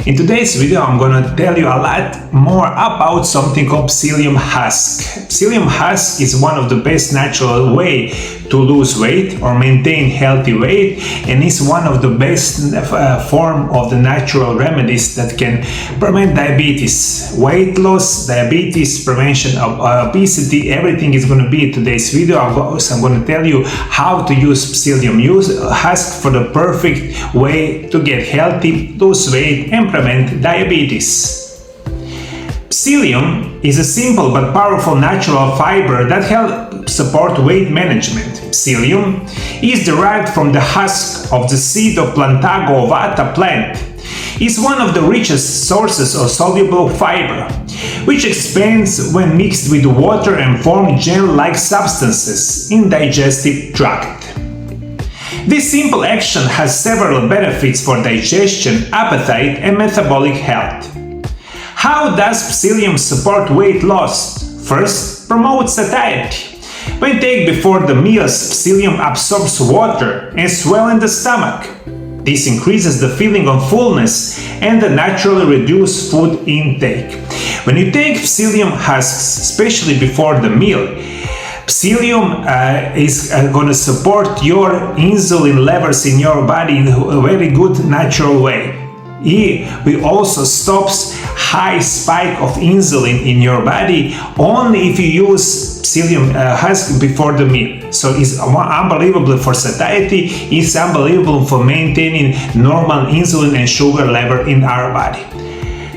In today's video, I'm gonna tell you a lot more about something called Psyllium Husk. Psyllium Husk is one of the best natural way to lose weight or maintain healthy weight, and is one of the best form of the natural remedies that can prevent diabetes, weight loss, diabetes, prevention of obesity. Everything is going to be in today's video. I'm going to tell you how to use Psyllium Husk for the perfect way to get healthy, lose weight, and prevent diabetes. Psyllium is a simple but powerful natural fiber that helps support weight management. Psyllium is derived from the husk of the seed of Plantago ovata plant. It's one of the richest sources of soluble fiber, which expands when mixed with water and forms gel-like substances in digestive tract. This simple action has several benefits for digestion, appetite, and metabolic health. How does Psyllium support weight loss? First, promote satiety. When taken before the meals, Psyllium absorbs water and swells in the stomach. This increases the feeling of fullness and the naturally reduced food intake. When you take Psyllium husks, especially before the meal, Psyllium is going to support your insulin levels in your body in a very good natural way. It also stops high spike of insulin in your body only if you use Psyllium husk before the meal. So it's unbelievable for satiety, it's unbelievable for maintaining normal insulin and sugar level in our body.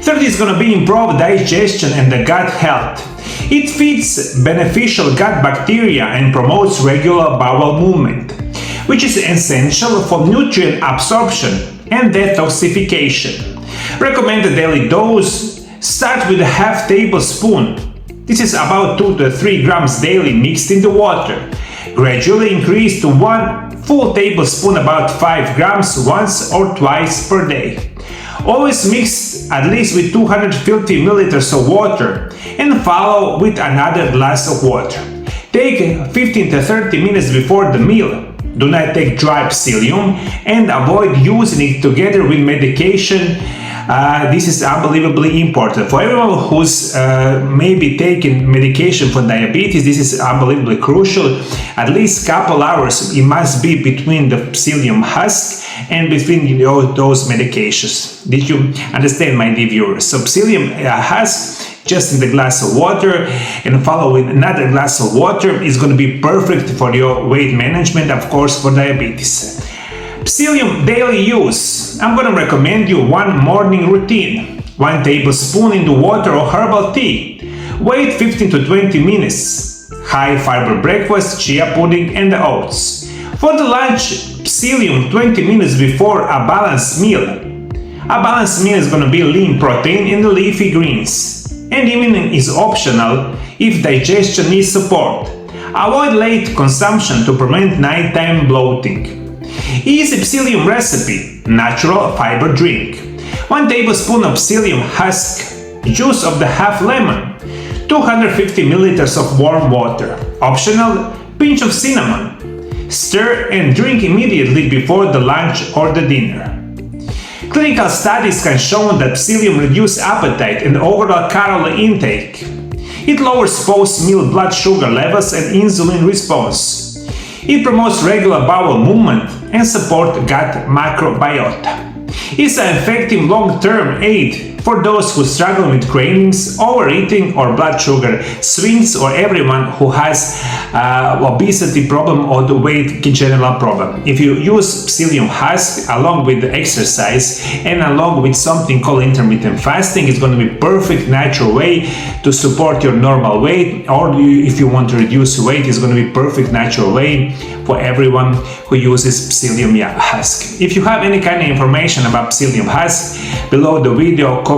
Third is going to be improved digestion and the gut health. It feeds beneficial gut bacteria and promotes regular bowel movement, which is essential for nutrient absorption and detoxification. Recommended daily dose: start with a half tablespoon. This is about 2 to 3 grams daily mixed in the water. Gradually increase to 1 full tablespoon, about 5 grams, once or twice per day. Always mix at least with 250 milliliters of water and follow with another glass of water. Take 15 to 30 minutes before the meal. Do not take dry Psyllium and avoid using it together with medication. This is unbelievably important. For everyone who's maybe taking medication for diabetes, this is unbelievably crucial. At least couple hours it must be between the Psyllium husk and between those medications. Did you understand, my dear viewers? So Psyllium husk just in the glass of water and follow with another glass of water is going to be perfect for your weight management, of course, for diabetes. Psyllium daily use. I'm going to recommend you one morning routine. 1 tablespoon in the water or herbal tea. Wait 15 to 20 minutes. High fiber breakfast, chia pudding and oats. For the lunch, Psyllium 20 minutes before a balanced meal. A balanced meal is going to be lean protein and leafy greens. And evening is optional if digestion needs support. Avoid late consumption to prevent nighttime bloating. Easy Psyllium recipe: natural fiber drink. 1 tablespoon of Psyllium husk, juice of the half lemon, 250 milliliters of warm water. Optional: pinch of cinnamon. Stir and drink immediately before the lunch or the dinner. Clinical studies have shown that Psyllium reduces appetite and overall calorie intake. It lowers post-meal blood sugar levels and insulin response. It promotes regular bowel movement and supports gut microbiota. It's an effective long-term aid for those who struggle with cravings, overeating, or blood sugar swings, or everyone who has obesity problem or the weight general problem. If you use Psyllium husk along with the exercise and along with something called intermittent fasting, it's going to be perfect natural way to support your normal weight. Or if you want to reduce weight, it's going to be perfect natural way for everyone who uses Psyllium husk. If you have any kind of information about Psyllium husk, below the video comment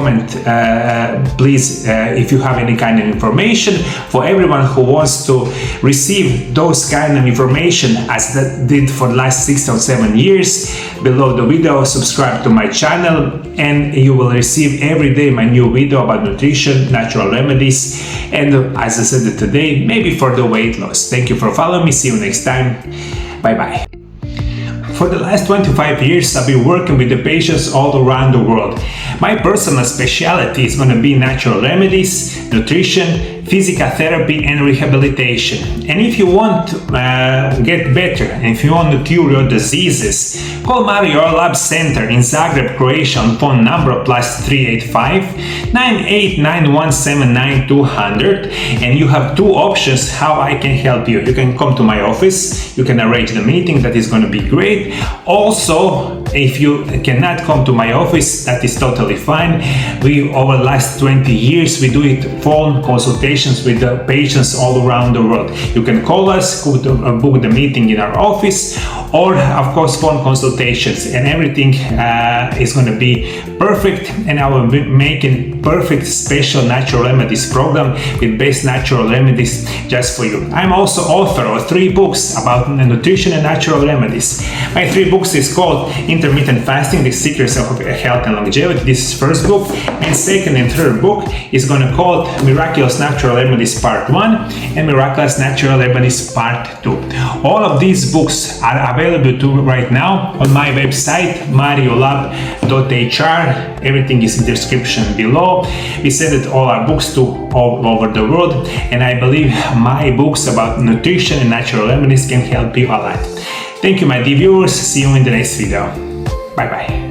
please if you have any kind of information. For everyone who wants to receive those kind of information as that did for the last 6 or 7 years, below the video subscribe to my channel and you will receive every day my new video about nutrition, natural remedies, and as I said today, maybe for the weight loss. Thank you for following me. See you next time. Bye bye. For the last 25 years, I've been working with the patients all around the world. My personal specialty is going to be natural remedies, nutrition, physical therapy and rehabilitation. And if you want to get better and if you want to cure your diseases, call Mariolab Center in Zagreb, Croatia on phone number +385 9891 200, and you have two options how I can help you. You can come to my office, you can arrange the meeting, that is going to be great. Also, if you cannot come to my office, that is totally fine. We, over the last 20 years, we do it phone consultations with the patients all around the world. You can call us, book the meeting in our office, or of course phone consultations, and everything is going to be perfect. And I will be making perfect special natural remedies program with best natural remedies just for you. I'm also author of 3 books about nutrition and natural remedies. My 3 books is called Intermittent Fasting, The Secrets of Health and Longevity. This is first book, and second and third book is going to call Miraculous Natural Remedies Part 1 and Miraculous Natural Remedies Part 2. All of these books are available to right now on my website mariolab.hr. Everything is in the description below. We send all our books to all over the world, and I believe my books about nutrition and natural remedies can help you a lot. Thank you, my dear viewers. See you in the next video. Bye bye.